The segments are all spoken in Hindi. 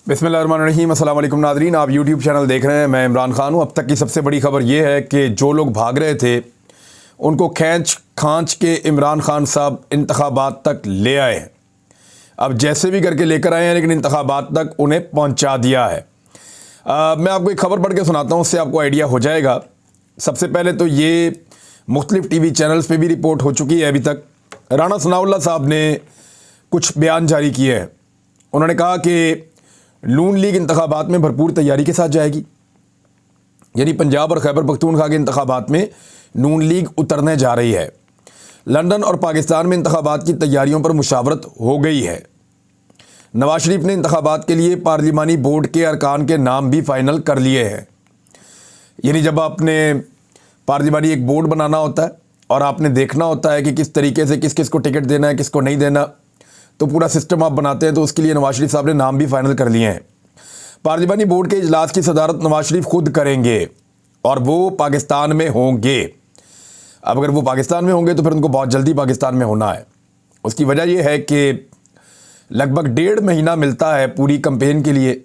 बिस्मिल्लाहिर्रहमानिर्रहीम। अस्सलाम वालेकुम नाज़रीन, आप यूट्यूब चैनल देख रहे हैं। मैं इमरान खान हूँ। अब तक की सबसे बड़ी खबर ये है कि जो लोग भाग रहे थे उनको खींच खांच के इमरान खान साहब इंतखाबात तक ले आए हैं। अब जैसे भी करके लेकर आए हैं, लेकिन इंतखाबात तक उन्हें पहुँचा दिया है। मैं आपको एक खबर पढ़ के सुनाता हूँ, उससे आपको आइडिया हो जाएगा। सबसे पहले तो ये मुख्तलिफ टीवी चैनल्स पे भी रिपोर्ट हो चुकी है। अभी तक राना सनाउल्लाह साहब ने कुछ बयान जारी किए हैं। उन्होंने कहा कि नून लीग इंतखाबात में भरपूर तैयारी के साथ जाएगी, यानी पंजाब और खैबर पख्तूनख्वा के इंतखाबात में नून लीग उतरने जा रही है। लंदन और पाकिस्तान में इंतखाबात की तैयारियों पर मुशावरत हो गई है। नवाज शरीफ ने इंतखाबात के लिए पार्लिमानी बोर्ड के अरकान के नाम भी फाइनल कर लिए हैं। यानी जब आपने पार्लिमानी एक बोर्ड बनाना होता है और आपने देखना होता है कि किस तरीके से किस किस को टिकट देना है, किसको नहीं देना, तो पूरा सिस्टम आप बनाते हैं। तो उसके लिए नवाज शरीफ साहब ने नाम भी फाइनल कर लिए हैं। पार्लिमानी बोर्ड के इजलास की सदारत नवाज शरीफ खुद करेंगे और वो पाकिस्तान में होंगे। अब अगर वो पाकिस्तान में होंगे तो फिर उनको बहुत जल्दी पाकिस्तान में होना है। उसकी वजह यह है कि लगभग 1.5 महीना मिलता है पूरी कैंपेन के लिए।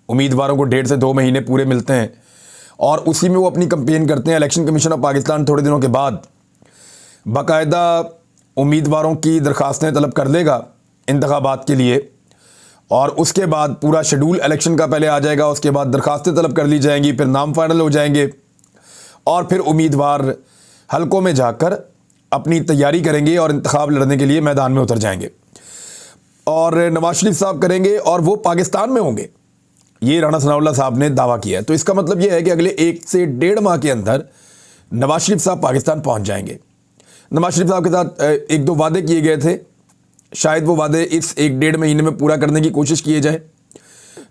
उम्मीदवारों को 1.5 से 2 महीने पूरे मिलते हैं और उसी में वो अपनी कैंपेन करते हैं। इलेक्शन कमीशन ऑफ पाकिस्तान थोड़े दिनों के बाद बाकायदा उम्मीदवारों की दरखास्तें तलब कर लेगा इंतखाबात के लिए, और उसके बाद पूरा शेड्यूल इलेक्शन का पहले आ जाएगा। उसके बाद दरखास्तें तलब कर ली जाएंगी, फिर नाम फाइनल हो जाएंगे और फिर उम्मीदवार हलकों में जाकर अपनी तैयारी करेंगे और इंतखाब लड़ने के लिए मैदान में उतर जाएंगे। और नवाज शरीफ साहब करेंगे और वो पाकिस्तान में होंगे, ये राना सनाउल्लाह साहब ने दावा किया है। तो इसका मतलब ये है कि अगले 1 से 1.5 माह के अंदर नवाज शरीफ साहब पाकिस्तान पहुँच जाएंगे। नवाज शरीफ साहब के साथ 1-2 वादे किए गए थे, शायद वो वादे इस 1-1.5 महीने में पूरा करने की कोशिश किए जाए।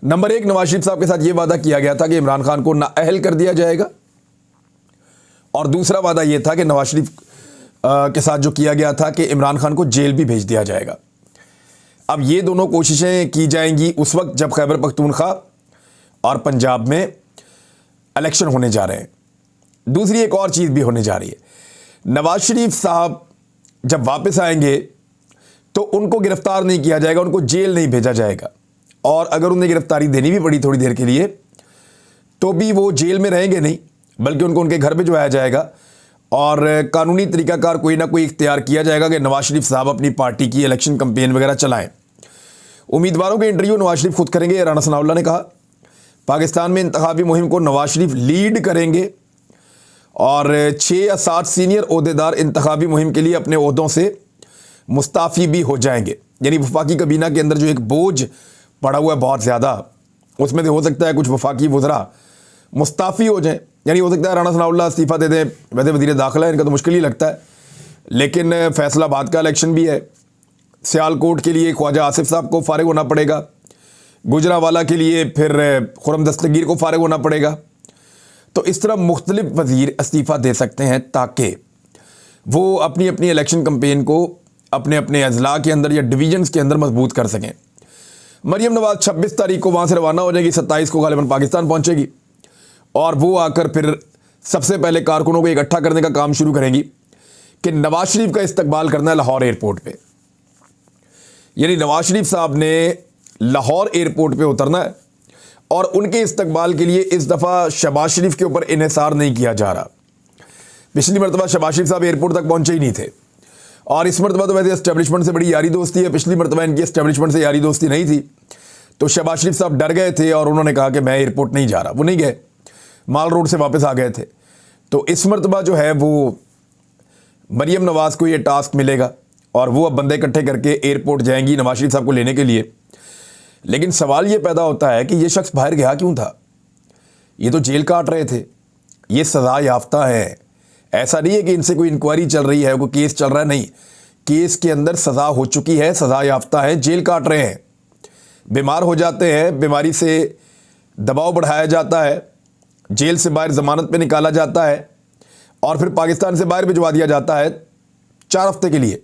नंबर 1, नवाज शरीफ साहब के साथ ये वादा किया गया था कि इमरान खान को नाअहल कर दिया जाएगा, और दूसरा वादा ये था कि नवाज शरीफ के साथ जो किया गया था कि इमरान खान को जेल भी भेज दिया जाएगा। अब ये दोनों कोशिशें की जाएंगी उस वक्त जब खैबर पख्तूनख्वा और पंजाब में इलेक्शन होने जा रहे हैं। दूसरी एक और चीज़ भी होने जा रही है। नवाज शरीफ साहब जब वापस आएंगे तो उनको गिरफ्तार नहीं किया जाएगा, उनको जेल नहीं भेजा जाएगा, और अगर उन्हें गिरफ्तारी देनी भी पड़ी थोड़ी देर के लिए तो भी वो जेल में रहेंगे नहीं, बल्कि उनको उनके घर भिजवाया जाएगा और कानूनी तरीकाकार कोई ना कोई इख्तियार किया जाएगा कि नवाज शरीफ साहब अपनी पार्टी की इलेक्शन कैंपेन वगैरह चलाएं। उम्मीदवारों के इंटरव्यू नवाज शरीफ खुद करेंगे, राना सनाउल्लाह ने कहा। पाकिस्तान में इंतखाबी मुहिम को नवाज शरीफ लीड करेंगे और 6 या 7 सीनियर ओहदेदार इंतखाबी मुहिम के लिए अपने ओहदों से मुस्ताफ़ी भी हो जाएंगे। यानी वफाकी कबीना के अंदर जो एक बोझ पड़ा हुआ है बहुत ज़्यादा, उसमें से हो सकता है कुछ वफाकी वज़रा मुस्ताफ़ी हो जाएं। यानी हो सकता है राना सनाउल्लाह इस्तीफ़ा दे दें। वैसे वज़ीर दाखिला है, इनका तो मुश्किल ही लगता है, लेकिन फैसलाबाद का इलेक्शन भी है। सियालकोट के लिए ख्वाजा आसिफ साहब को फ़ारिग होना पड़ेगा, गुजरावाला के लिए फिर खुर्रम दस्तगीर को फ़ारिग होना पड़ेगा। तो इस तरह मुख्तलिफ वज़ीर इस्तीफ़ा दे सकते हैं ताकि वो अपनी अपनी इलेक्शन कैंपेन को अपने अपने अजला के अंदर या डिवीजन्स के अंदर मजबूत कर सकें। मरियम नवाज़ 26 तारीख को वहाँ से रवाना हो जाएगी, 27 को गालिबन पाकिस्तान पहुँचेगी और वो आकर फिर सबसे पहले कारकुनों को इकट्ठा करने का काम शुरू करेंगी कि नवाज शरीफ का इस्तकबाल करना है लाहौर एयरपोर्ट पे। यानी नवाज शरीफ साहब ने लाहौर एयरपोर्ट पे उतरना है और उनके इस्तकबाल के लिए इस दफ़ा शहबाज शरीफ के ऊपर इन्हिसार नहीं किया जा रहा। पिछली मरतबा शहबाज शरीफ साहब एयरपोर्ट तक पहुँचे ही नहीं थे, और इस मरतबा तो वैसे एस्टेब्लिशमेंट से बड़ी यारी दोस्ती है। पिछली मरतबा इनकी एस्टेब्लिशमेंट से यारी दोस्ती नहीं थी, तो शहबाज शरीफ साहब डर गए थे और उन्होंने कहा कि मैं एयरपोर्ट नहीं जा रहा। वो नहीं गए, माल रोड से वापस आ गए थे। तो इस मरतबा जो है वो मरियम नवाज़ को ये टास्क मिलेगा और वो अब बंदे इकट्ठे करके एयरपोर्ट जाएंगी नवाज शरीफ साहब को लेने के लिए। लेकिन सवाल ये पैदा होता है कि ये शख्स बाहर गया क्यों था? ये तो जेल काट रहे थे, ये सज़ा याफ्ता है। ऐसा नहीं है कि इनसे कोई इंक्वायरी चल रही है, कोई केस चल रहा है, नहीं। केस के अंदर सज़ा हो चुकी है, सज़ा याफ्ता है, जेल काट रहे हैं। बीमार हो जाते हैं, बीमारी से दबाव बढ़ाया जाता है, जेल से बाहर ज़मानत पे निकाला जाता है और फिर पाकिस्तान से बाहर भिजवा दिया जाता है 4 हफ्ते के लिए।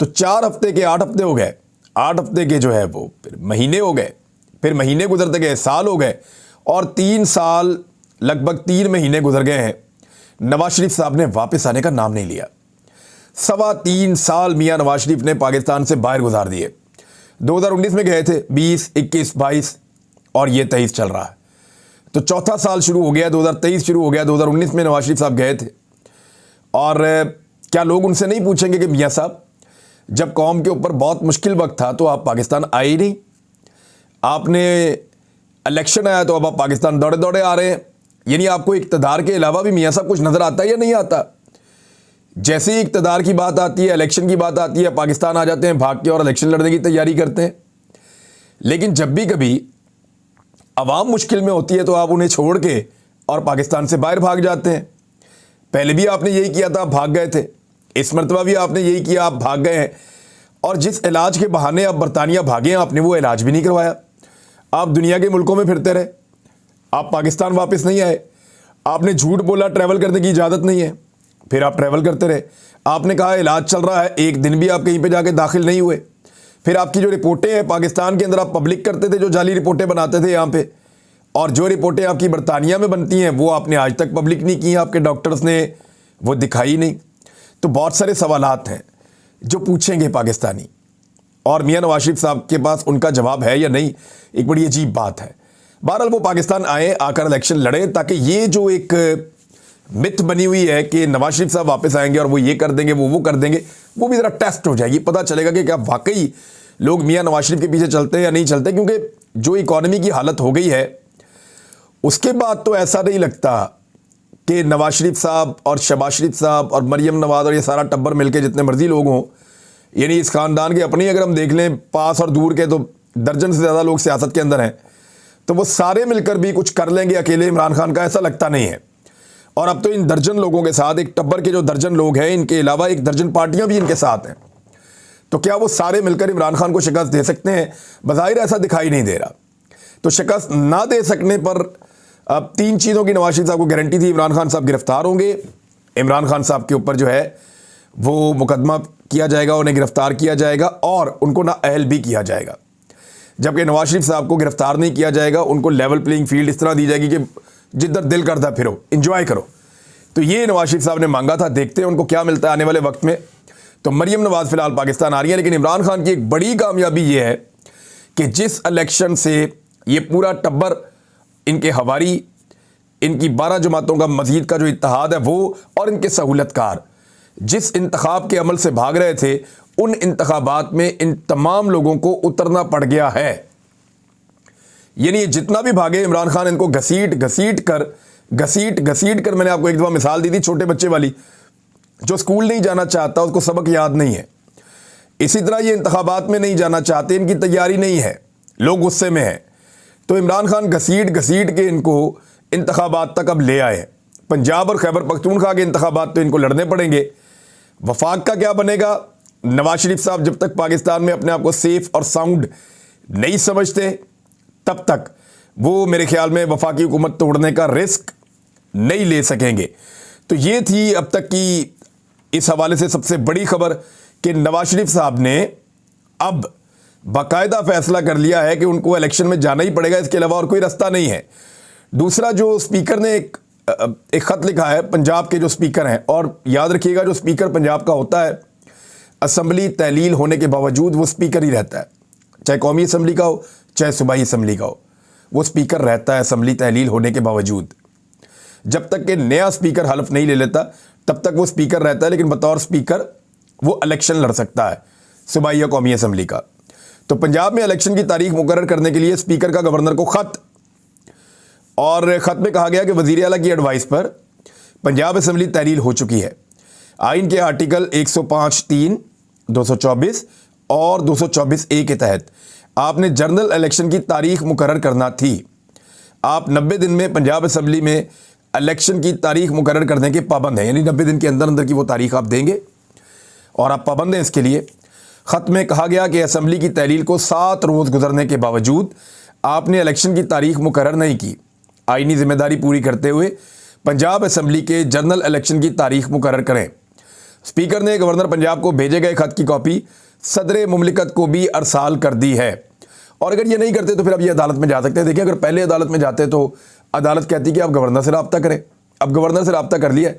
तो 4 हफ्ते के 8 हफ्ते हो गए, 8 हफ्ते के जो है वो फिर महीने हो गए, फिर महीने गुजरते गए, साल हो गए, और 3 साल लगभग 3 महीने गुजर गए हैं। नवाज शरीफ साहब ने वापस आने का नाम नहीं लिया। 3.25 साल मियाँ नवाज शरीफ ने पाकिस्तान से बाहर गुजार दिए। 2019 में गए थे, 20, 21, 22 और ये 23 चल रहा है। तो चौथा साल शुरू हो गया, 2023 शुरू हो गया। 2019 में नवाज शरीफ साहब गए थे और क्या लोग उनसे नहीं पूछेंगे कि मियाँ साहब, जब कौम के ऊपर बहुत मुश्किल वक्त था तो आप पाकिस्तान आए ही नहीं, आपने इलेक्शन आया तो अब आप पाकिस्तान दौड़े दौड़े आ रहे हैं। यानी आपको इक़्तिदार के अलावा भी मियाँ साहब कुछ नज़र आता है या नहीं आता? जैसे ही इक़्तिदार की बात आती है, इलेक्शन की बात आती है, पाकिस्तान आ जाते हैं भाग के और इलेक्शन लड़ने की तैयारी करते हैं। लेकिन जब भी कभी अवाम मुश्किल में होती है तो आप उन्हें छोड़ के और पाकिस्तान से बाहर भाग जाते हैं। पहले भी आपने यही किया था, आप भाग गए थे। इस मरतबा भी आपने यही किया, आप भाग गए हैं। और जिस इलाज के बहाने आप बरतानिया भागे हैं, आपने वो इलाज भी नहीं करवाया। आप दुनिया के मुल्कों में फिरते रहे, आप पाकिस्तान वापस नहीं आए। आपने झूठ बोला ट्रैवल करने की इजाज़त नहीं है, फिर आप ट्रैवल करते रहे। आपने कहा इलाज चल रहा है, एक दिन भी आप कहीं पे जाके दाखिल नहीं हुए। फिर आपकी जो रिपोर्टें हैं पाकिस्तान के अंदर आप पब्लिक करते थे, जो जाली रिपोर्टें बनाते थे यहाँ पे, और जो रिपोर्टें आपकी बरतानिया में बनती हैं वो आपने आज तक पब्लिक नहीं की, आपके डॉक्टर्स ने वो दिखाई नहीं। तो बहुत सारे सवालात हैं जो पूछेंगे पाकिस्तानी, और मियाँ नवाज शरीफ साहब के पास उनका जवाब है या नहीं, एक बड़ी अजीब बात है। बहरहाल वो पाकिस्तान आए, आकर इलेक्शन लड़े, ताकि ये जो एक मिथ बनी हुई है कि नवाज शरीफ साहब वापस आएंगे और वो ये कर देंगे, वो कर देंगे, वो भी ज़रा टेस्ट हो जाएगी। पता चलेगा कि क्या वाकई लोग मियाँ नवाज शरीफ के पीछे चलते हैं या नहीं चलते। क्योंकि जो इकॉनमी की हालत हो गई है उसके बाद तो ऐसा नहीं लगता कि नवाज शरीफ साहब और शहबाज शरीफ साहब और मरियम नवाज और ये सारा टब्बर मिलके जितने मर्जी लोग हों, यानी इस ख़ानदान के अपनी अगर हम देख लें पास और दूर के, तो दर्जन से ज़्यादा लोग सियासत के अंदर हैं, तो वो सारे मिलकर भी कुछ कर लेंगे अकेले इमरान खान का, ऐसा लगता नहीं है। और अब तो इन दर्जन लोगों के साथ, एक टब्बर के जो दर्जन लोग हैं, इनके अलावा एक दर्जन पार्टियां भी इनके साथ हैं। तो क्या वो सारे मिलकर इमरान खान को शिकस्त दे सकते हैं? बज़ाहिर ऐसा दिखाई नहीं दे रहा। तो शिकस्त ना दे सकने पर अब 3 चीज़ों की नवाज शरीफ साहब को गारंटी थी। इमरान खान साहब गिरफ्तार होंगे, इमरान खान साहब के ऊपर जो है वो मुकदमा किया जाएगा, उन्हें गिरफ्तार किया जाएगा और उनको नाअहल भी किया जाएगा। जबकि नवाज शरीफ साहब को गिरफ्तार नहीं किया जाएगा, उनको लेवल प्लेइंग फील्ड इस तरह दी जाएगी कि जिधर दिल करता फिरो, इंजॉय करो। तो ये नवाज शरीफ साहब ने मांगा था, देखते हैं उनको क्या मिलता है आने वाले वक्त में। तो मरियम नवाज फिलहाल पाकिस्तान आ रही है, लेकिन इमरान खान की एक बड़ी कामयाबी ये है कि जिस इलेक्शन से ये पूरा टब्बर, इनके हवारी, इनकी 12 जमातों का मजीद का जो इत्तेहाद है वो, और इनके सहूलतकार जिस इंतखाब के अमल से भाग रहे थे, उन इंतखाबात में इन तमाम लोगों को उतरना पड़ गया है। यानी ये जितना भी भागे इमरान खान इनको घसीट कर, मैंने आपको एक दफ़ा मिसाल दी थी छोटे बच्चे वाली, जो स्कूल नहीं जाना चाहता उसको सबक याद नहीं है। इसी तरह ये इंतखाबात में नहीं जाना चाहते, इनकी तैयारी नहीं है, लोग गुस्से में हैं। तो इमरान खान घसीट के इनको इंतखाबात तक अब ले आए। पंजाब और खैबर पख्तूनख्वा के इंतखाबात तो इनको लड़ने पड़ेंगे। वफाक का क्या बनेगा? नवाज शरीफ साहब जब तक पाकिस्तान में अपने आप को सेफ और साउंड नहीं समझते, तब तक वो मेरे ख्याल में वफाकी हुकूमत तोड़ने का रिस्क नहीं ले सकेंगे। तो ये थी अब तक की इस हवाले से सबसे बड़ी खबर कि नवाज शरीफ साहब ने अब बाकायदा फैसला कर लिया है कि उनको इलेक्शन में जाना ही पड़ेगा, इसके अलावा और कोई रास्ता नहीं है। दूसरा, जो स्पीकर ने एक ख़त लिखा है, पंजाब के जो स्पीकर हैं, और याद रखिएगा जो स्पीकर पंजाब का होता है, असम्बली तहलील होने के बावजूद वो स्पीकर ही रहता है, चाहे कौमी असम्बली का हो चाहे सूबाई असम्बली का हो, वो स्पीकर रहता है असम्बली तहलील होने के बावजूद। जब तक कि नया स्पीकर हल्फ नहीं ले लेता तब तक वो स्पीकर रहता है, लेकिन बतौर स्पीकर वो इलेक्शन लड़ सकता है सूबाई या कौमी असम्बली का। तो पंजाब में इलेक्शन की तारीख मुकर्रर करने के लिए स्पीकर का गवर्नर को ख़त, और ख़त में कहा गया कि वज़ीर आला की एडवाइस पर पंजाब असम्बली तहलील हो चुकी है। आइन के आर्टिकल 105(3), 224 और 224(a) के तहत आपने जनरल इलेक्शन की तारीख मुकर्रर करना थी। आप 90 दिन में पंजाब असम्बली में इलेक्शन की तारीख मुकर्रर करने के पाबंद हैं, यानी 90 दिन के अंदर अंदर की वो तारीख आप देंगे और आप पाबंद हैं इसके लिए। ख़त में कहा गया कि असम्बली की तहलील को 7 रोज़ गुजरने के बावजूद आपने इलेक्शन की तारीख मुकर्रर नहीं की। आइनी जिम्मेदारी पूरी करते हुए पंजाब असम्बली के जनरल इलेक्शन की तारीख मुकर्रर करें। स्पीकर ने गवर्नर पंजाब को भेजे गए ख़त की कॉपी सदर मुमलिकत को भी अरसाल कर दी है, और अगर ये नहीं करते तो फिर अब ये अदालत में जा सकते हैं। देखिए, अगर पहले अदालत में जाते तो अदालत कहती कि आप गवर्नर से रब्ता करें। अब गवर्नर से रब्ता कर लिया,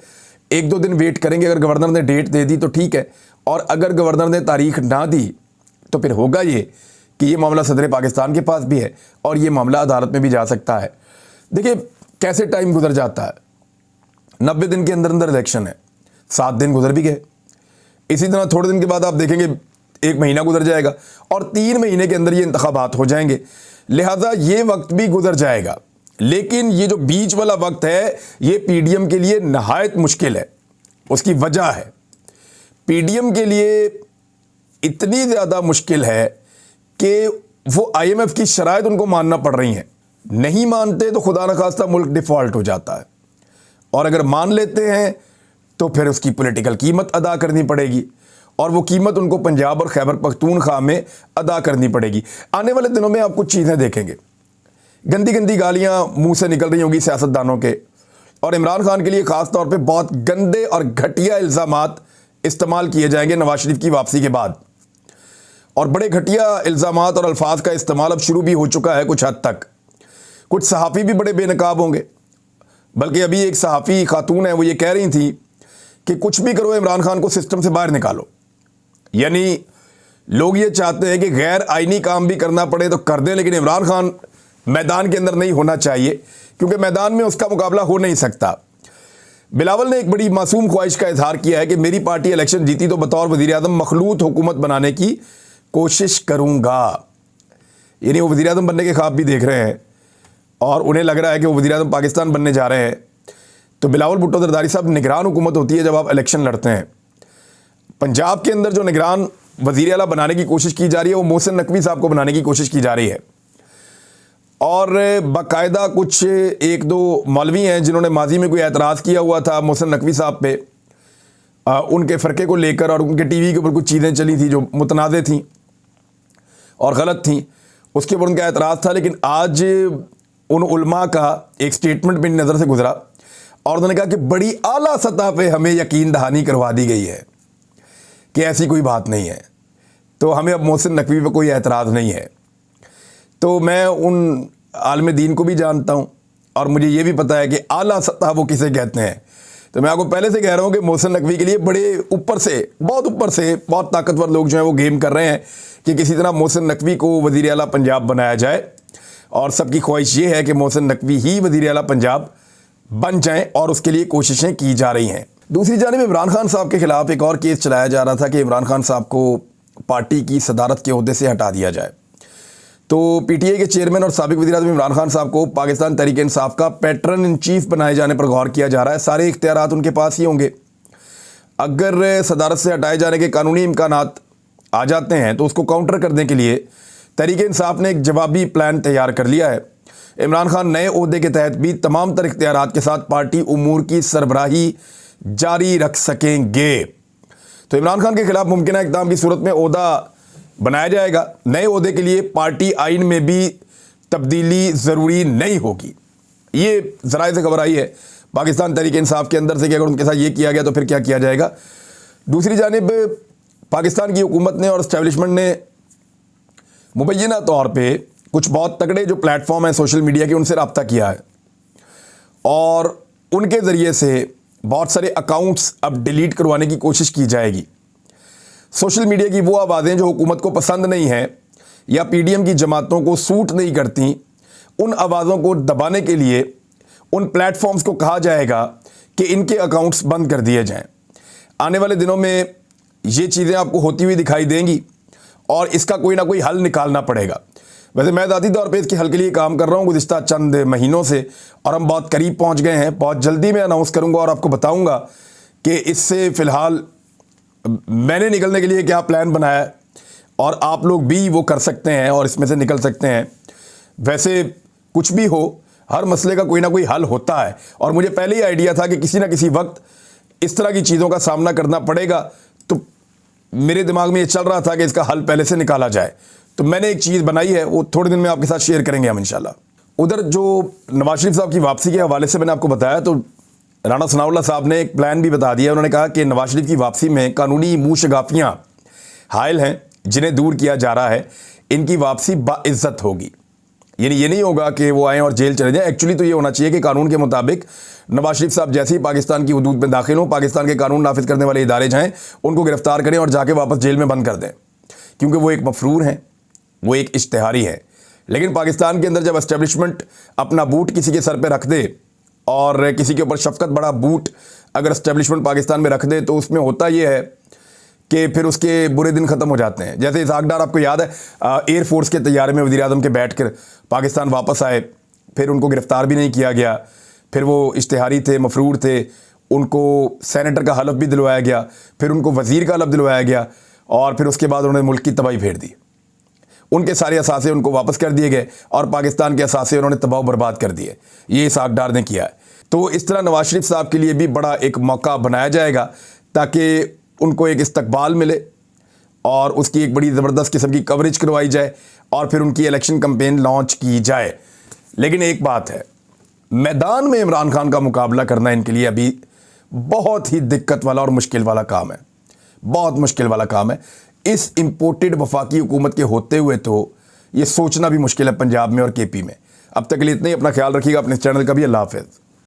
1-2 दिन वेट करेंगे, अगर गवर्नर ने डेट दे दी तो ठीक है, और अगर गवर्नर ने तारीख ना दी तो फिर होगा ये कि ये मामला सदर पाकिस्तान के पास भी है और ये मामला अदालत में भी जा सकता है। देखिए कैसे टाइम गुजर जाता है, 90 दिन के अंदर अंदर इलेक्शन है, 7 दिन गुजर भी गए। इसी तरह थोड़े दिन के बाद आप देखेंगे 1 महीना गुजर जाएगा और 3 महीने के अंदर ये इंतखाबात हो जाएंगे, लिहाजा ये वक्त भी गुजर जाएगा। लेकिन ये जो बीच वाला वक्त है ये पीडीएम के लिए नहायत मुश्किल है। उसकी वजह है पीडीएम के लिए इतनी ज़्यादा मुश्किल है कि वो आईएमएफ की शराइत उनको मानना पड़ रही हैं। नहीं मानते तो खुदा न खास्ता मुल्क डिफ़ॉल्ट हो जाता है, और अगर मान लेते हैं तो फिर उसकी पॉलिटिकल कीमत अदा करनी पड़ेगी, और वो कीमत उनको पंजाब और खैबर पख्तूनख्वा में अदा करनी पड़ेगी। आने वाले दिनों में आप कुछ चीज़ें देखेंगे, गंदी गंदी गालियाँ मुंह से निकल रही होंगी सियासतदानों के, और इमरान खान के लिए ख़ास तौर पे बहुत गंदे और घटिया इल्ज़ामात इस्तेमाल किए जाएंगे नवाज शरीफ की वापसी के बाद। और बड़े घटिया इल्ज़ामात और अल्फाज का इस्तेमाल अब शुरू भी हो चुका है कुछ हद तक। कुछ सहाफ़ी भी बड़े बेनकाब होंगे, बल्कि अभी एक सहाफ़ी खातून है वो ये कह रही थी कि कुछ भी करो इमरान खान को सिस्टम से बाहर निकालो। यानी लोग ये चाहते हैं कि गैर आइनी काम भी करना पड़े तो कर दें, लेकिन इमरान खान मैदान के अंदर नहीं होना चाहिए, क्योंकि मैदान में उसका मुकाबला हो नहीं सकता। बिलावल ने एक बड़ी मासूम ख्वाहिश का इजहार किया है कि मेरी पार्टी इलेक्शन जीती तो बतौर वज़ीर आज़म मखलूत हुकूमत बनाने की कोशिश करूँगा। यानी वो वज़ीर आज़म बनने के ख्वाब भी देख रहे हैं और उन्हें लग रहा है कि वो वज़ीर आज़म पाकिस्तान बनने जा रहे हैं। तो बिलावल भुट्टो ज़रदारी साहब, निगरान हुकूमत होती है जब आप इलेक्शन लड़ते हैं। पंजाब के अंदर जो निगरान वज़ीर आला बनाने की कोशिश की जा रही है वो मोहसिन नकवी साहब को बनाने की कोशिश की जा रही है, और बाकायदा कुछ 1-2 मौलवी हैं जिन्होंने माजी में कोई एतराज़ किया हुआ था मोहसिन नकवी साहब पे, उनके फ़रक़े को लेकर, और उनके टीवी के ऊपर कुछ चीज़ें चली थी जो मुतनाज़े थी और गलत थी, उसके ऊपर उनका एतराज़ था। लेकिन आज उन उलमा का एक स्टेटमेंट मेरी नज़र से गुजरा और उन्होंने कहा कि बड़ी आला सतह पे हमें यकीन दहानी करवा दी गई है कि ऐसी कोई बात नहीं है, तो हमें अब मोहसिन नकवी पे कोई एतराज़ नहीं है। तो मैं उन आलिम दीन को भी जानता हूँ और मुझे ये भी पता है कि आला सतह वो किसे कहते हैं। तो मैं आपको पहले से कह रहा हूँ कि मोहसिन नकवी के लिए बड़े ऊपर से बहुत ताकतवर लोग जो हैं वो गेम कर रहे हैं कि किसी तरह मोहसिन नकवी को वज़ीर आला पंजाब बनाया जाए, और सबकी ख्वाहिश ये है कि मोहसिन नकवी ही वज़ीर आला पंजाब बन जाएं और उसके लिए कोशिशें की जा रही हैं। दूसरी जानिब इमरान खान साहब के ख़िलाफ़ एक और केस चलाया जा रहा था कि इमरान खान साहब को पार्टी की सदारत के ओहदे से हटा दिया जाए। तो पीटीआई के चेयरमैन और साबिक़ वज़ीर आज़म इमरान खान साहब को पाकिस्तान तहरीक इंसाफ का पैटर्न इन चीफ बनाए जाने पर गौर किया जा रहा है। सारे इख्तियारात उनके पास ही होंगे। अगर सदारत से हटाए जाने के कानूनी इम्कानात आ जाते हैं तो उसको काउंटर करने के लिए तहरीक इंसाफ ने एक जवाबी प्लान तैयार कर लिया है। इमरान खान नए ओहदे के तहत भी तमाम तर इख्तियारात के साथ पार्टी उमूर की सरबराही जारी रख सकेंगे। तो इमरान खान के खिलाफ मुमकिन इक़दाम की सूरत में ओहदा बनाया जाएगा। नए ओहदे के लिए पार्टी आइन में भी तब्दीली ज़रूरी नहीं होगी। ये ज़राए से खबर आई है पाकिस्तान तहरीक इंसाफ के अंदर से कि अगर उनके साथ ये किया गया तो फिर क्या किया जाएगा। दूसरी जानिब पाकिस्तान की हुकूमत ने और इस्टेब्लिशमेंट ने मुबैना तौर पे कुछ बहुत तगड़े जो प्लेटफॉर्म हैं सोशल मीडिया के उनसे रब्ता किया है, और उनके ज़रिए से बहुत सारे अकाउंट्स अब डिलीट करवाने की कोशिश की जाएगी। सोशल मीडिया की वो आवाज़ें जो हुकूमत को पसंद नहीं हैं या पीडीएम की जमातों को सूट नहीं करती, उन आवाज़ों को दबाने के लिए उन प्लेटफॉर्म्स को कहा जाएगा कि इनके अकाउंट्स बंद कर दिए जाएं। आने वाले दिनों में ये चीज़ें आपको होती हुई दिखाई देंगी और इसका कोई ना कोई हल निकालना पड़ेगा। वैसे मैं ज़ाती तौर पे इसके हल के लिए काम कर रहा हूँ गुज़िश्ता चंद महीनों से, और हम बहुत करीब पहुँच गए हैं। बहुत जल्दी मैं अनाउंस करूँगा और आपको बताऊँगा कि इससे फ़िलहाल मैंने निकलने के लिए क्या प्लान बनाया है, और आप लोग भी वो कर सकते हैं और इसमें से निकल सकते हैं। वैसे कुछ भी हो, हर मसले का कोई ना कोई हल होता है, और मुझे पहले ही आइडिया था कि किसी ना किसी वक्त इस तरह की चीज़ों का सामना करना पड़ेगा। तो मेरे दिमाग में ये चल रहा था कि इसका हल पहले से निकाला जाए। तो मैंने एक चीज़ बनाई है, वो थोड़े दिन में आपके साथ शेयर करेंगे हम इंशाल्लाह। उधर जो नवाज शरीफ साहब की वापसी के हवाले से मैंने आपको बताया, तो राणा सनाउल्लाह साहब ने एक प्लान भी बता दिया। उन्होंने कहा कि नवाज शरीफ की वापसी में कानूनी मुँह शगाफियाँ हायल हैं जिन्हें दूर किया जा रहा है, इनकी वापसी बाइज़्ज़त होगी। यानी ये नहीं होगा कि वो आएँ और जेल चले जाएँ। एक्चुअली तो ये होना चाहिए कि कानून के मुताबिक नवाज शरीफ साहब जैसे ही पाकिस्तान की हदूद में दाखिल हों, पाकिस्तान के कानून नाफिज करने वाले इदारे जाएँ, उनको गिरफ्तार करें और जाके वापस जेल में बंद कर दें, क्योंकि वो एक मफरूर हैं, वो एक इश्तिहारी है। लेकिन पाकिस्तान के अंदर जब एस्टेब्लिशमेंट अपना बूट किसी के सर पे रख दे और किसी के ऊपर शफकत बड़ा बूट अगर एस्टेब्लिशमेंट पाकिस्तान में रख दे तो उसमें होता ये है कि फिर उसके बुरे दिन ख़त्म हो जाते हैं। जैसे इसहाक डार, आपको याद है, एयरफोर्स के तैयारे में वज़ीर आज़म के बैठ कर पाकिस्तान वापस आए, फिर उनको गिरफ़्तार भी नहीं किया गया, फिर वो इश्तिहारी थे, मफरूर थे, उनको सेनेटर का हलफ भी दिलवाया गया, फिर उनको वज़ीर का हलफ दिलवाया गया और फिर उसके बाद उन्होंने मुल्क की तबाही फेर दी। उनके सारे असासे उनको वापस कर दिए गए और पाकिस्तान के असासे उन्होंने तबाह बर्बाद कर दिए। ये इसहाक डार ने किया है। तो इस तरह नवाज शरीफ साहब के लिए भी बड़ा एक मौका बनाया जाएगा ताकि उनको एक इस्तकबाल मिले और उसकी एक बड़ी ज़बरदस्त किस्म की कवरेज करवाई जाए और फिर उनकी इलेक्शन कैंपेन लॉन्च की जाए। लेकिन एक बात है, मैदान में इमरान खान का मुकाबला करना इनके लिए अभी बहुत ही दिक्कत वाला और मुश्किल वाला काम है, बहुत मुश्किल वाला काम है। इस इम्पोर्टेड वफाकी हुकूमत के होते हुए तो ये सोचना भी मुश्किल है पंजाब में और केपी में। अब तक के लिए इतना ही। अपना ख्याल रखिएगा, अपने चैनल का भी। अल्लाह हाफ़िज़।